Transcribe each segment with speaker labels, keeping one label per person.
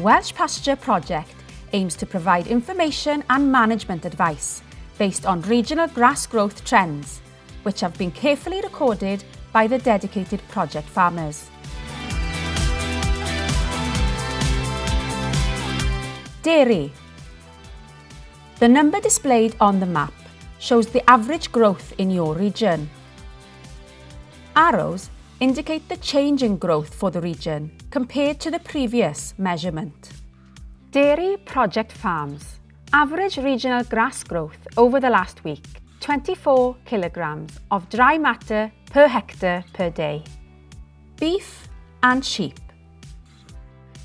Speaker 1: Welsh Pasture project aims to provide information and management advice based on regional grass growth trends, which have been carefully recorded by the dedicated project farmers. Dairy. The number displayed on the map shows the average growth in your region. Arrows indicate the change in growth for the region compared to the previous measurement. Dairy project farms. Average regional grass growth over the last week, 24 kilograms of dry matter per hectare per day. Beef and sheep.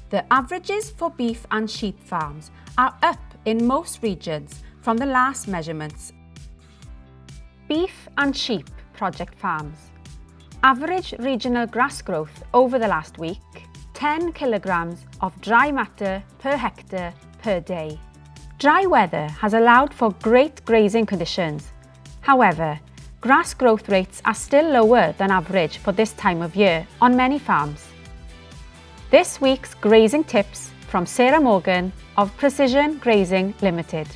Speaker 1: The averages for beef and sheep farms are up in most regions from the last measurements. Beef and sheep project farms. Average regional grass growth over the last week, 10 kilograms of dry matter per hectare per day. Dry weather has allowed for great grazing conditions. However, grass growth rates are still lower than average for this time of year on many farms. This week's grazing tips from Sarah Morgan of Precision Grazing Limited.